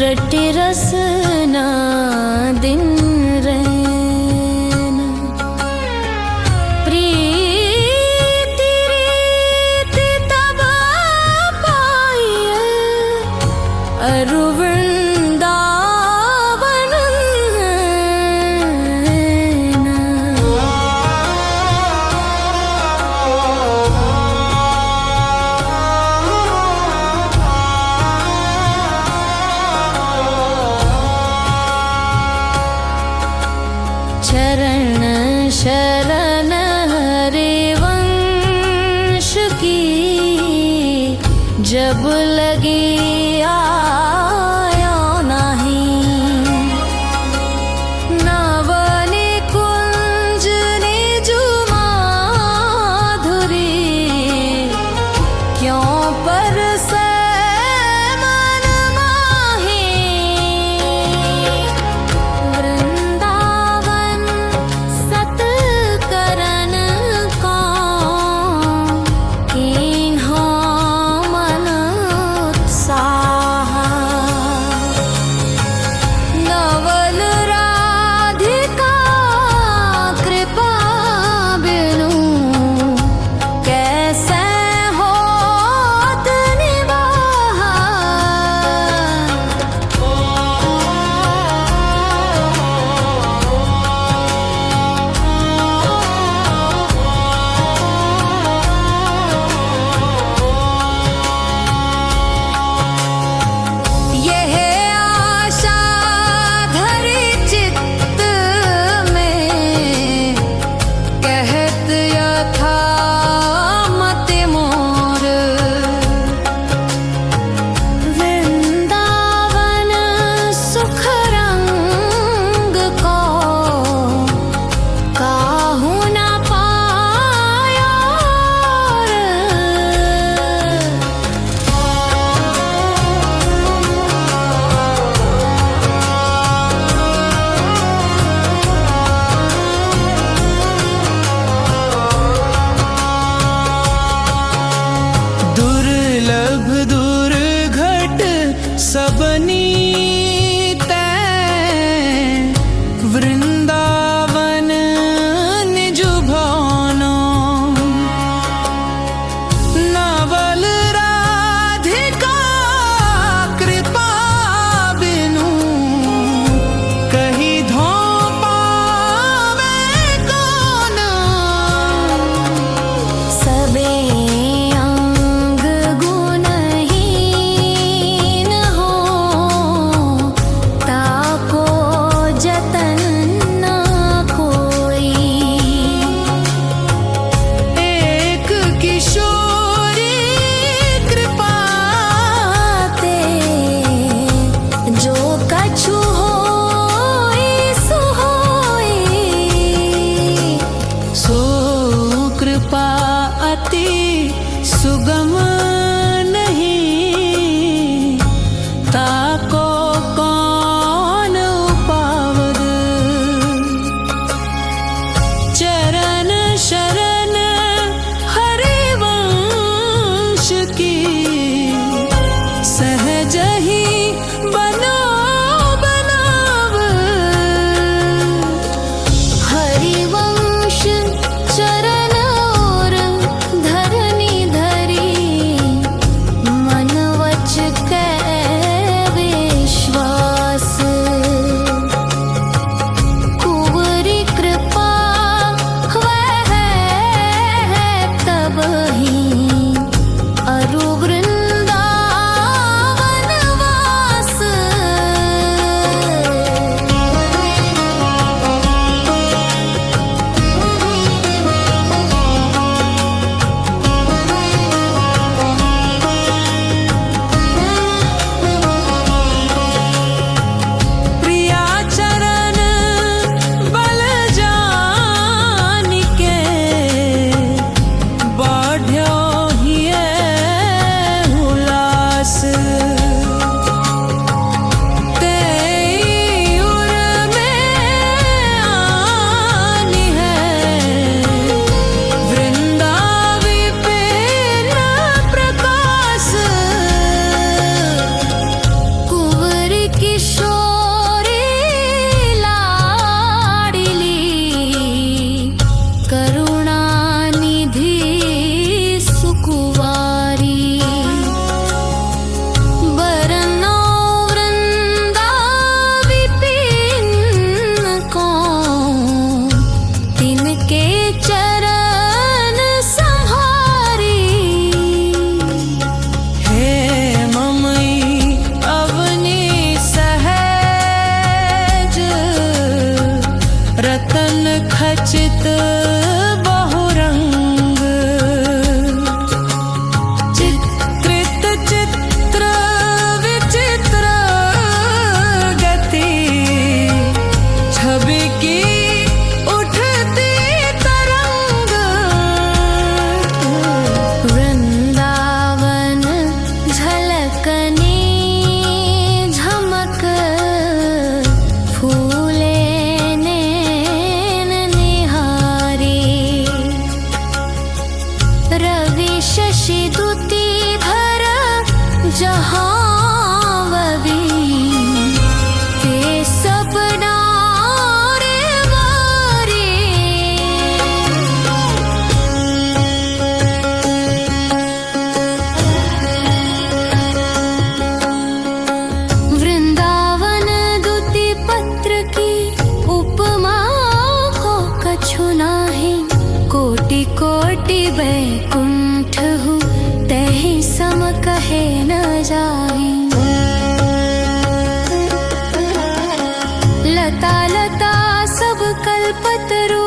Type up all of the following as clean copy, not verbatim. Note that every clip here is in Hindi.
रटे रसना दिन रैन प्रीति रीत तब पाइए अरु वृंदावन न जाही। लता लता सब कल्पतरू,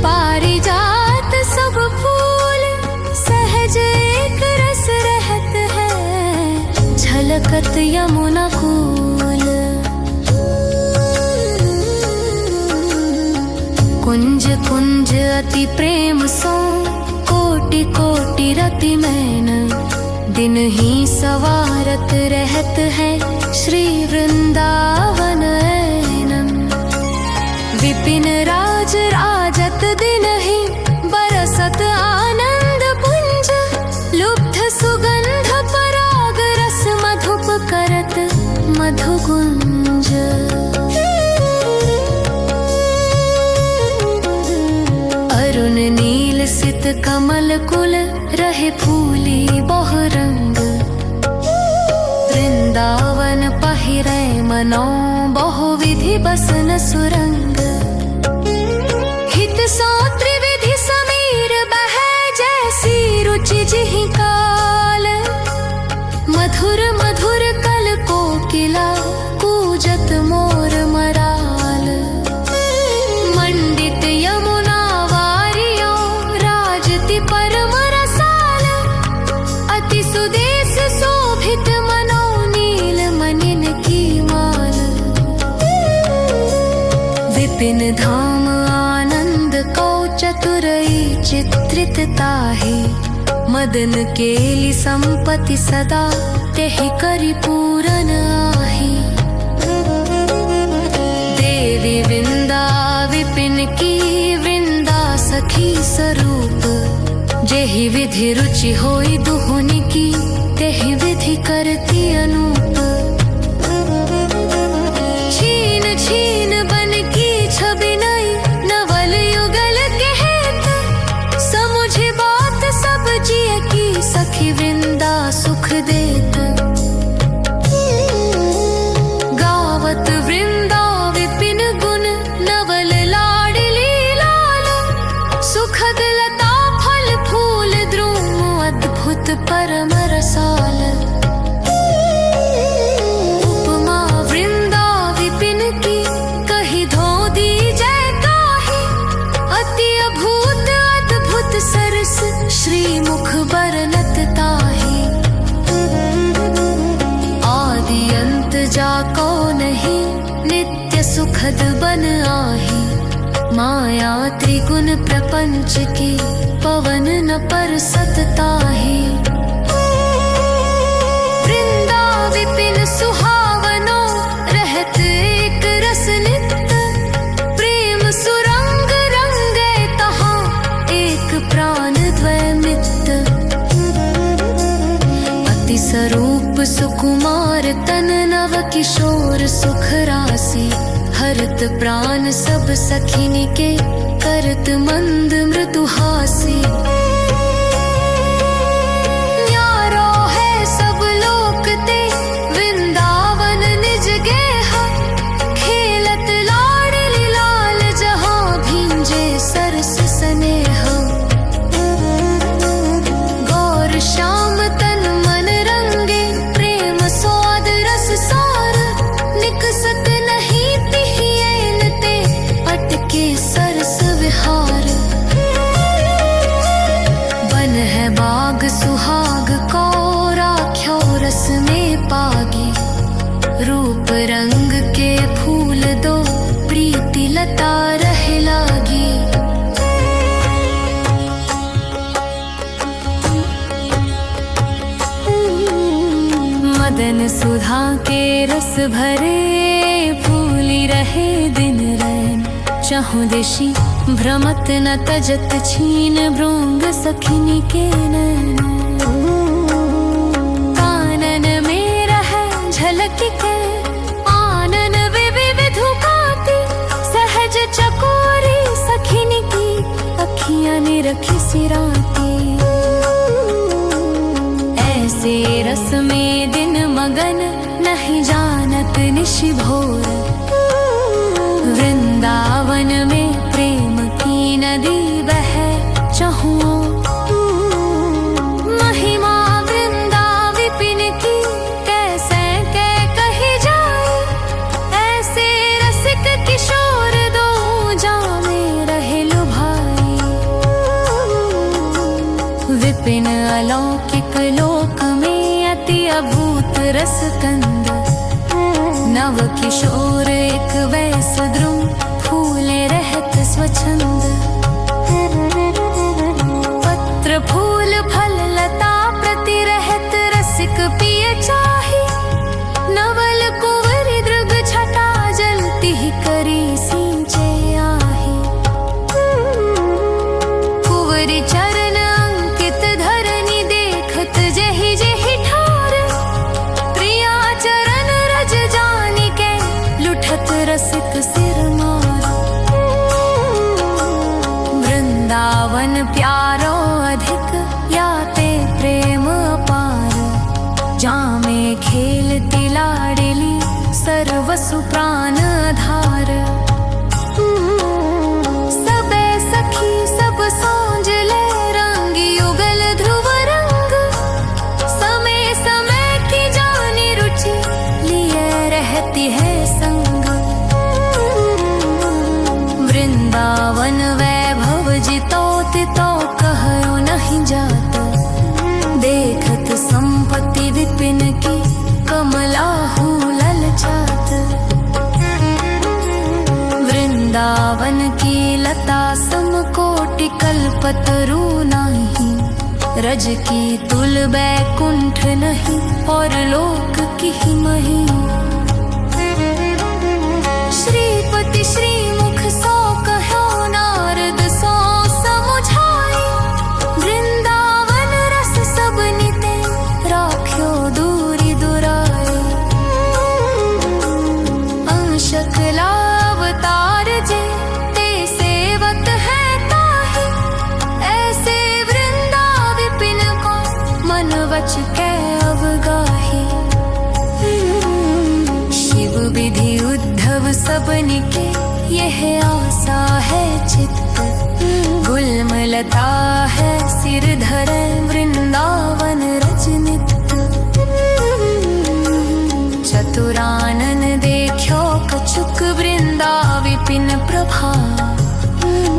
पारिजात सब फूल, सहज एक रस रहत है, झलकत यमुना कूल। कुंज कुंज अति प्रेम सो, कोटि कोटि रति मैन, दिन ही सवारत रहत है, श्री वृंदावन ऐनन। विपिन राज राजत दिन ही, बरसत आनंद पुंज, लुब्ध सुगंध पराग रस, मधुप करत मधुकुंज। अरुण नील सित कमल कुल, रहे फूली बहुरंग। वृंदावन पहिरै मनो, बहुविधि बसन सुरंग। हित सो त्रिविधि समीर बहै, जैसी रुचि जिहि काल। मधुर मधुर कल कोकिला, कूजत मोर मराल। मंडित यमुना वारियो, राजति परम रसाल। अति सुदेश शोभित मनो, नील मनिन की माल। विपिन धाम आनंद को, चतुरई चित्रित ताहि। मदन केलि संपत्ति सदा, तेहि करि पूरन आहि। देवी वृंदा विपिन की, वृंदा सखी स्वरूप। जेहि विधि रुचि होई दुहुनि की, तेहि विधि करती अनूप। छीन छीन बन की छवि नई, नवल युगल कहत। समुझे बात सब जिय की, सखी वृंदा सुख देत। गावत वृंदा विपिन गुण, नवल लाडली लाल। सुखद लता फल फूल द्रुम, अद्भुत परम रसाल। उपमा वृंदा विपिन की, कही धो दी जय काहि। अति अभूत अद्भुत सरस, श्री मुख बरनत ताहि। आदि अंत जाको नहीं, नित्य सुखद बन आहि। माया त्रिगुण प्रपंच की, पवन न परसत ताहि। वृंदा विपिन सुहावनो, रहत एक रस नित। प्रेम सुरंग रंगे तहाँ, एक प्राण द्वैमित। अति स्वरूप सुकुमार तन, नव किशोर सुख राशि। हरत प्राण सब सखिनि के, करत मंद मृदु हासी। न्यारो है सब लोक ते, वृंदावन निज गेहा। खेलत लाडली लाल, जहाँ भींजे सरस स्नेहा। गौर श्याम तन मन रंगे, प्रेम स्वाद रस सार। निकसत नहीं तिहि ऐन ते, अटके सरस विहार। बन है बाग सुहाग को, राख्यो रस में पागी। रूप रंग के फूल दो, प्रीति लता रहे लागी। मदन सुधा के रस भरे, फूली रहे दिन रैन। चहुँ दिशि भ्रमत न तजत, छीन भृंग सखिनि के नैन। कानन में रहे झलक के, आनन विविधु काति। सहज चकोरी सखिनि की, अखियाँ निरखी सिराती। ऐसे रस में दिन मगन, नहीं जानत निशि भोर। वृंदावन में प्रेम की नदी बहे, चहुँ। महिमा वृंदा विपिन की, रस कंद। नव किशोर एक वैस द्रुम, फूले रहत स्वच्छंद। पत्र फूल फल लता प्रति रहत, रसिक पिय चाही। नवल कुंवरी दृग छटा, जलती करी सींचे आही। कुंवरी चरण अंकित धरनी, देखत जेहि जेहि ठार। प्रिया चरण रज जानी के, लुठत रसिक सिर मार। वृंदावन प्यारो अधिक, याते प्रेम अपार। जामे खेलती लाडली, सर्वसु प्राण आधार। सबे सखी सब सांझ ले, रंग युगल ध्रुव रंग। समय समय की जानी रुचि, लिए रहती है संग। वृंदावन वैभव जितो तितो, कहो नहीं जात। देखत संपत्ति विपिन की, कमला हुलल छात। वृंदावन की लता समकोटि, कल्पतरु नाही। रज की तुल बैकुंठ नहीं, और लोक की मही। श्रीपति श्रीमुख सो कहो, नारद सो समुझाई। वृंदावन रस सब निते, राख्यो दूरी दुराई। अंशक लावतार जे, ते सेवत है ताहि। ऐसे वृंदा विपिन को, मन वच के अवगाही। शिव विधि उद्धव सबनिके, यह आशा है चित्त। गुलमलता है सिर धरे, वृंदावन रजनित। चतुरानन देखो कछुक, वृंदा विपिन प्रभा।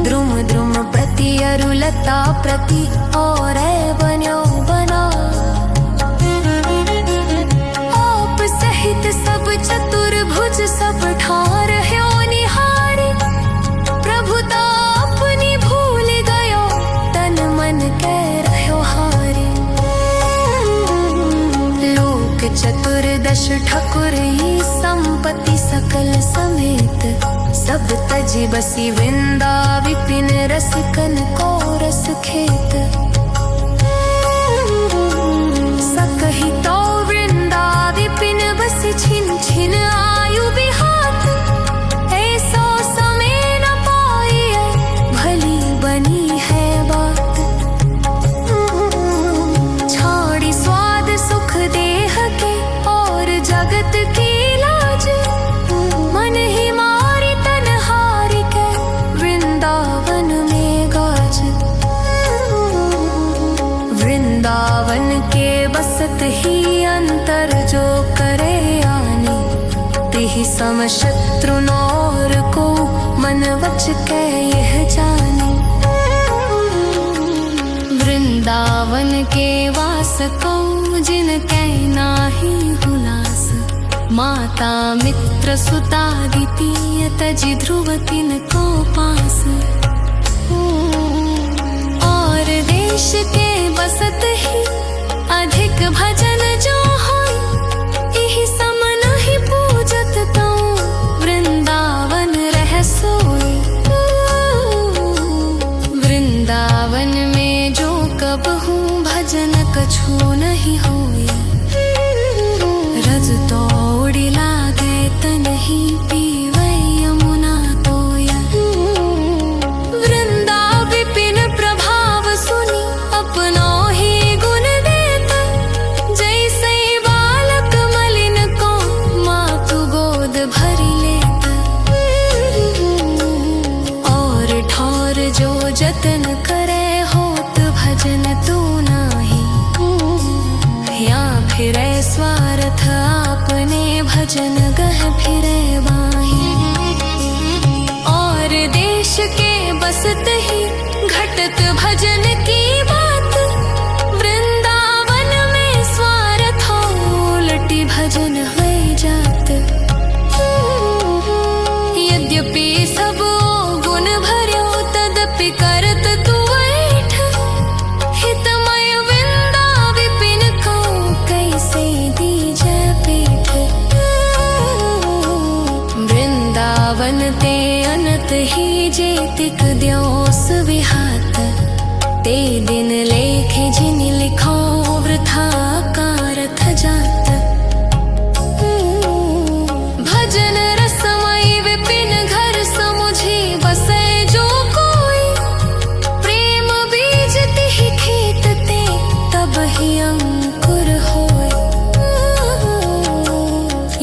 द्रुम द्रुम प्रति अरुलता प्रति, और बन्यो बना। आप सहित सब चतुर्भुज, सब ठार ह्यो निहारी। प्रभुता अपनी भूल गयो, तन मन के रह्यो हारी। लोक चतुर्दश ठकुर ही, संपत्ति सकल समेत। सब तजी बसी वृंदा विपिन, रसिकन को रस खेत। सकहि तो वृंदा विपिन, बसी छिन छिन आयु बिहात। ऐसो समय न पाइए, भली बनी है बात। छाड़ी स्वाद सुख देह के, और जगत की लाज। मन ही मारी तन हारी के, वृंदावन में गाज। वृंदावन के बसत ही अंतर, जो करे आनी। तिहि सम शत्रु नौर को, मन वच के यह जानी। वृंदावन के वास को, जिनके नाही हुलास। माता मित्र सुता द्वितीय, तजि ध्रुव तिन को पास। और देश के बसत ही, अधिक भजन जो होई। इहि सम नहीं पूजत तो, वृंदावन रह सोई। वृंदावन में जो कबहू, भजन कछु नहीं होई। रज तो उड़ी लागे, तन ही पीवै यमुना तोया। वृंदा विपिन प्रभाव सुनी, अपनो ही गुण देता। जैसे बालक मलिन को, मातु गोद भरी लेता। और ठौर जो जतन करे, होत भजन तू नाही। या फिरे स्वार्थ आपने, भजन गह फिरे बाही। और देश के बसत ही, घटत भजन की बात। वृंदावन में स्वार्थ, उलटी विकरत तू ऐठ, हितमय वृंदा विपिन को कैसे दीजै पीठ। वृंदावन ते अनत ही जेतिक द्योस विहात, ते दिन लेखे जिन लिखो वृथा कारथ जात। भजन रसमय विपिन घर समुझे बसै जो कोई, प्रेम बीज तिहि खेत ते तब ही अंकुर होय।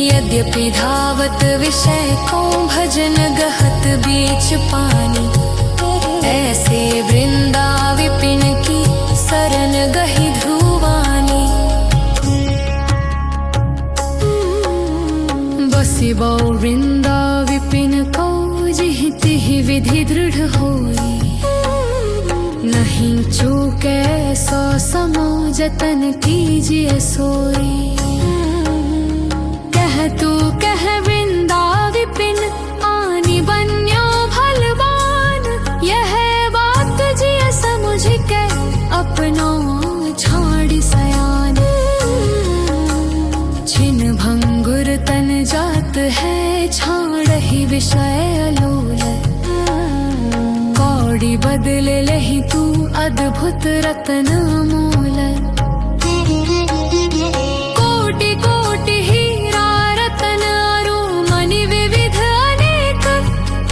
यद्यपि धावत विषय को भजन गहत बीच पानी, ऐसे वृंदा विपिन की सरन गही ध्रुवानी। बसिबो वृंदा विपिन को जिहि तिहि विधि दृढ़ होई, नहीं चूके सो समो जतन कीजिए सोई। कह तू कह वृंदा विपिन आनी बन्यो भलवान, यह बात जिय समुझ के अपनो छाड़ सयान। छिन भंगुर तन जात है छाड़ ही विषय अलोल, कौड़ी बदल लही तू अद्भुत रतन अमोल। कोटि कोटि हीरा रतन अरु मणि विविध अनेक,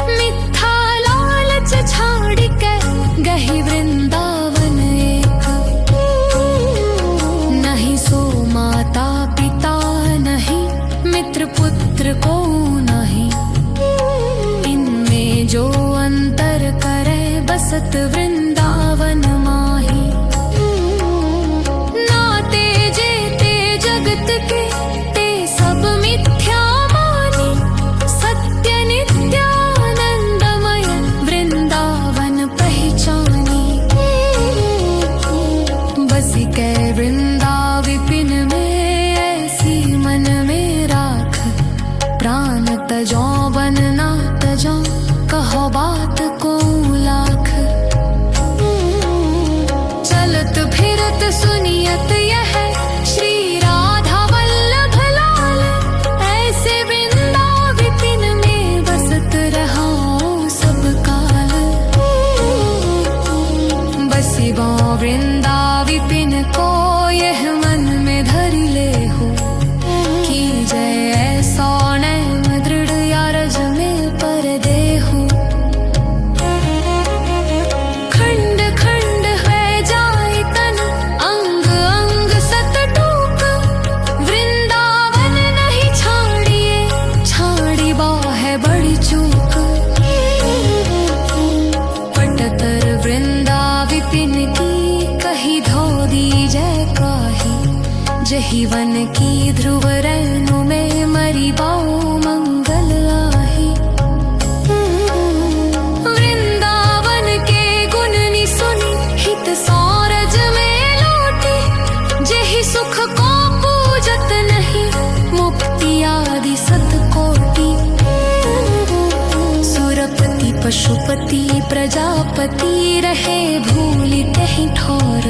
मिथ्या लालच छाड़ के गही वृंदावन एक। नहीं सो माता पिता नहीं, मित्र पुत्र को नहीं, इनमें जो अंतर करे बसत वृंदावन माही। नाते जेते जगत के ते सब मिथ्या मानी, सत्य नित्यानंदमय वृंदावन पहचानी। बसी कै वृंदा विपिन में ऐसी मन में राख, प्राण तजो बन ना तजो कहो बात को लाख। चलत फिरत सुनियत यह श्री राधा वल्लभ लाल, ऐसे वृंदा विपिन में बसत रहो सब काल। बसिबो वृंदा विपिन को यह मन में धरि ले हो, की जय ऐसो नैम दृढ़ यारज में पर देहु। खंड खंड है जाय तन अंग अंग सत टूक, वृंदावन नहीं छाड़िए छाड़ी बा है बड़ी चूक। पटतर वृंदा विपिन की कही धो दी जय काही, जही वन की ध्रुव रैनु में मरी बाऊ मंगल आही। वृंदावन के गुण नि सुनी हित सौरज में लौटी, जही सुख को पूजत नहीं मुक्ति आदि सत कोटि। सुरपति पशुपति प्रजापति रहे भूलि तहि ठोर,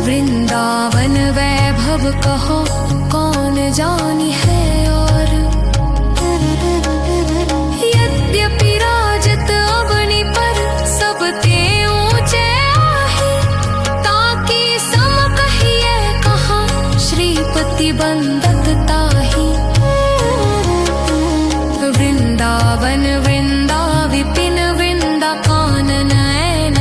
वृंदावन वैभव कहो कौन जानी है और। यद्यपि राजत अवनि पर सब ते ऊंचे आहे, ताकि सम कहिए कहा श्रीपति बंदत ताही। वृंदावन वृंदा विपिन वृंदा कानन ऐन,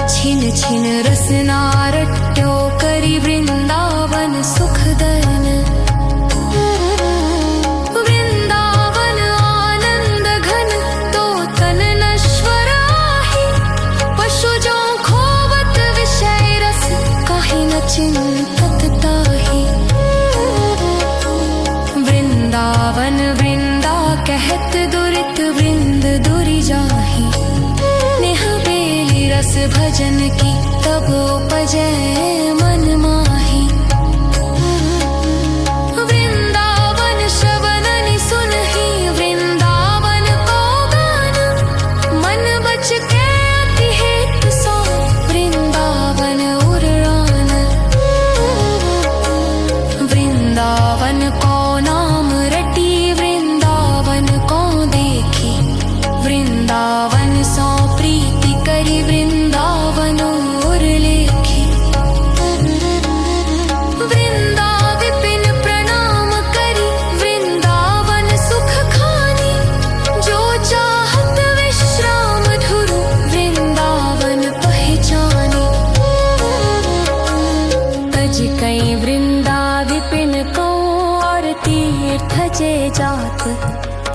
छिन छिन रसना रट्यो करी वृंदावन सुखदन। वृंदावन आनंद घन तो तन नश्वर आही, पशु जो खोवत विषय रस काहि न चिंतत ताही। वृंदावन वृंदा कहत दुरित वृंद दुरि जाही, नेह बेली रस भजन की तब उपजै मन माही। वृंदावन श्रवण नि सुनहि वृंदावन को गान, मन बच के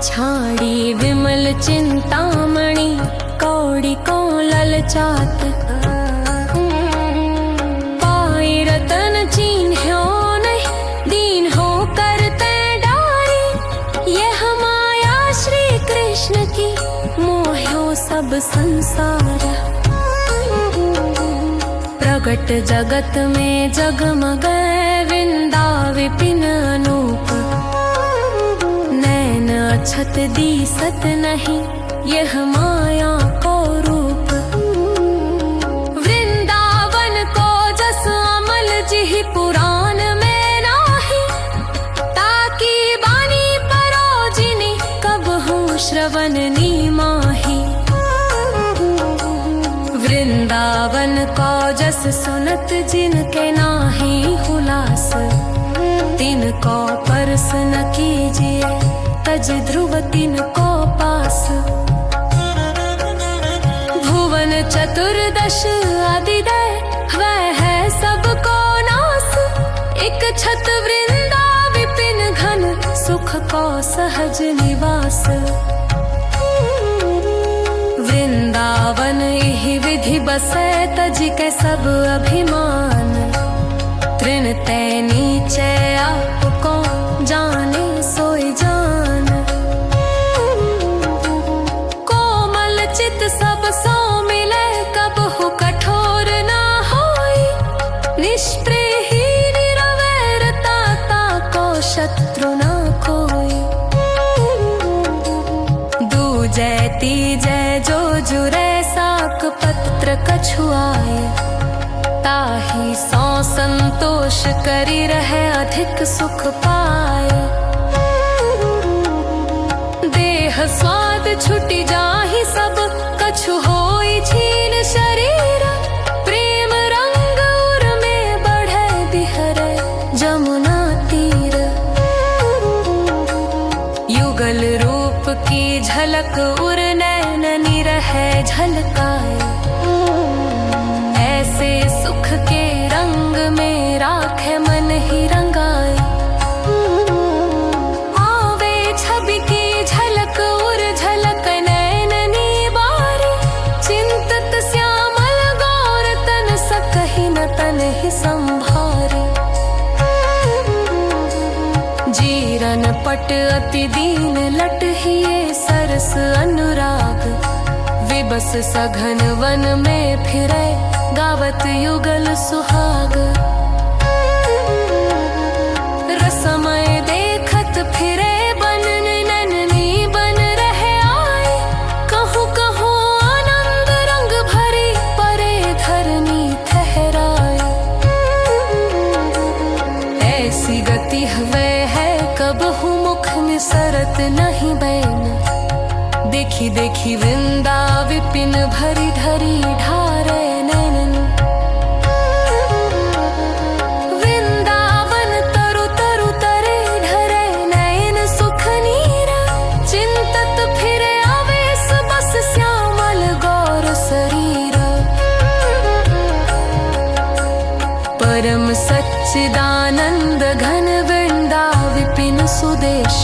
छाड़ी विमल चिंतामणि कौड़ी को ललचात पाई रतन चिन्ह्यो नहीं दीन हो करते डारी यह माया श्री कृष्ण की मोह्यो सब संसार प्रगट जगत में जगमग वृंदा विपिन अनूप नैन अछत दीसत नहीं यह माया को रूप वृंदावन को जस अमल जिहि पुराण में नाही ताकि बानी परोजिनी कब हूँ श्रवण नी माही वृंदावन को जस सुनत जिनके नाही हुलास तिनको परस न कीजिए तज ध्रुव तिनको पास भुवन चतुर्दश आदिदय वह है सबको नास एक छत वृंदा विपिन घन सुख को सहज निवास वृंदावन यही विधि बसे तज के सब अभिमान तृण ते नीचे आपको जाने सोई जान कोमल चित सब सो मिले कब हो कठोर ना होई निष्प्रेही निरवैरता को शत्रु ना कोई दूजै तीजै जो जुरे साक पत्र कछुआए ताही सौ संतोष करी रहे अधिक सुख पाए देह स्वाद छुटी जाहि सब कछु होई छीन शरीर प्रेम रंग उर में बढ़े बिहरे जमुना तीर युगल रूप की झलक उर नैननी रहे झलकाए ऐसे सुख के रंग में राखे मन ही रंगाए आवे छवि की झलक उर झलक नैननी बारी चिंतत श्यामल गौर तन सकहि न तन ही संभारी जीरन पट अति दीन लट हिये सरस अनुराग विबस सघन वन में फिरे गावत युगल सुहाग रसमय देखत फिरे बन नैननी बन रहे आए कहूँ कहूँ आनंद रंग भरी परे धरनी ठहराए ऐसी गति हवे है कब हूँ मुख में सरत नहीं बैन देखी देखी वृंदा विपिन भरी धरी ढारे नैनन वृंदावन तरु तरु तरे ढरे नैन सुख नीरा चिंतत फिरे आवेश बस श्यामल गौर शरीर परम सच्चिदानंद घन वृंदा विपिन सुदेश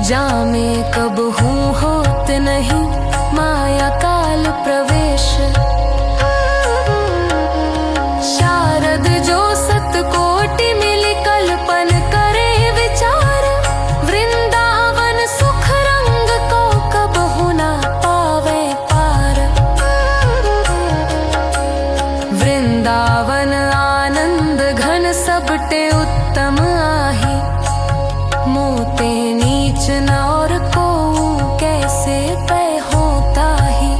जामे कब हूँ होत नहीं माया काल प्रवेश शारद जो सतकोटि मिली कल्पन करे विचार वृंदावन सुख रंग को कब हूँ ना पावे पार वृंदावन आनंद घन सबटे उत्तम आही मोते नीच न और को कैसे पे होता ही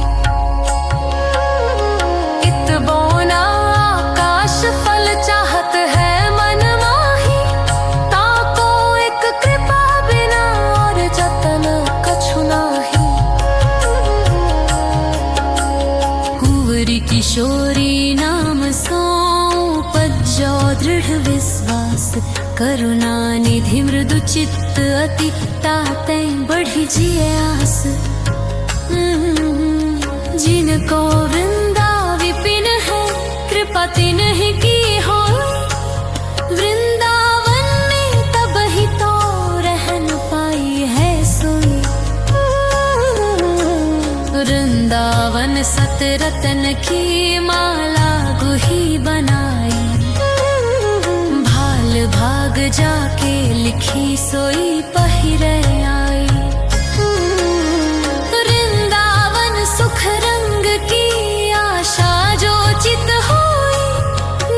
इत बोना आकाश फल चाहत है मन माही ताको एक कृपा बिना और जतन कछु नाही कुंवरी किशोरी नाम सो उपजो दृढ़ विश्वास करुणा निधि मृदु चित्त अति ताते बढ़ी जिए आस जिनको वृंदा विपिन है कृपा तिन ही की हो वृंदावन में तब ही तो रहन पाई है सोई वृंदावन सत रतन की माला गुही बनाई, भाल भाग जाके लिखी सोई पहिरे आई। वृंदावन सुख रंग की आशा जो चित होई,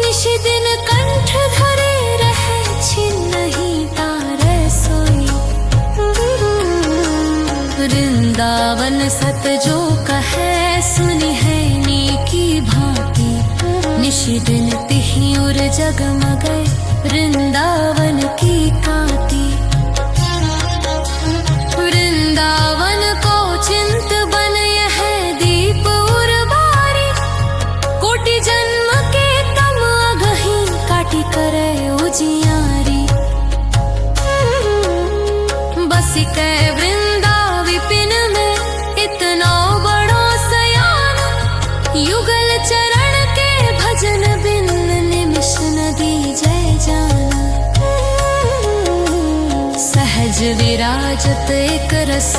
निश दिन कंठ धरे रहे छिन नहीं तारे सोई। वृंदावन सत जो कहे सुनी है नीकी भांति, निश दिन तिहि उर जगमगे वृंदावन की कांति। वृंदावन को चिंत बन यह दीप उर्वारी, कोटि जन्म के तम अगहि काटी करे उजियारी। बस कै वृंदा विपिन में इतना बड़ो सयान, युगल चरण के भजन बिन निमिष न दीजै जान। सहज विराजत एक रस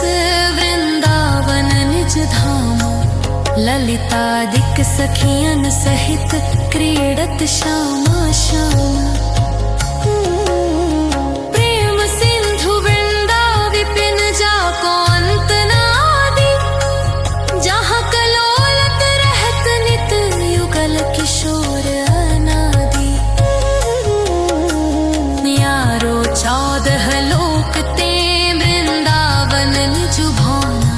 वृंदावन निज धाम, ललितादिक सखियन सहित क्रीडत श्यामा श्याम। प्रेम सिंधु वृंदा विपिन जाको अंत न आदि, जहाँ कलोलत रहत नित युगल किशोर अनादि। यारो 14 लोक ते वृंदावन निज भाना,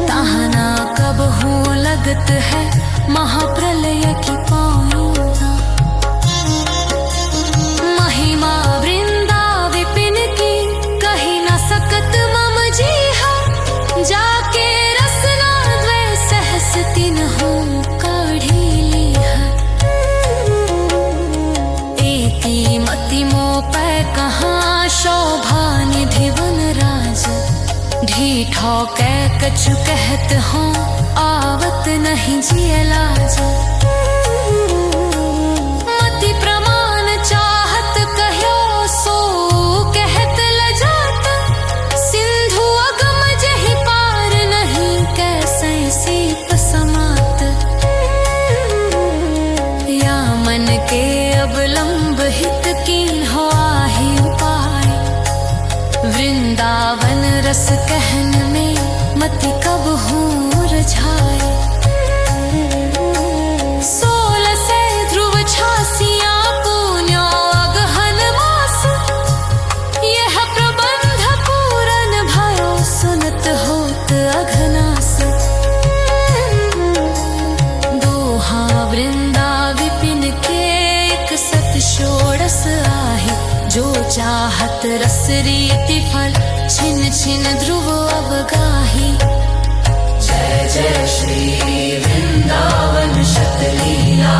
ताहना कब हो लगत है महाप्रलय की पाऊना। महिमा वृंदा विपिन की कही न सकत मम जीहा, जाके रसना द्वै सहस तिन्हु काढ़ी लीहा। एकी मति मोह पै कहाँ शोभा निधि वन राज, ढीठौ कै कछु कहत हों आवत नहीं जिय लाज। मति प्रमाण चाहत कह्यो सो कहत लजात, सिंधु अगम जहि पार नहीं कैसे सीप समात। या मन के अवलंब हित कीन हो आहि उपाय, वृंदावन रस कहन में मति कब हो रझाए। 16 से ध्रुव 86 पुण्यो अगहन मास, यह प्रबंध पूरन भयो सुनत होत अघनास। दोहा वृंदा विपिन के 61 आहे, जो चाहत रस रीति फल छिन छिन ध्रुव अवगाही। जय जय श्री वृंदावन शतलीला।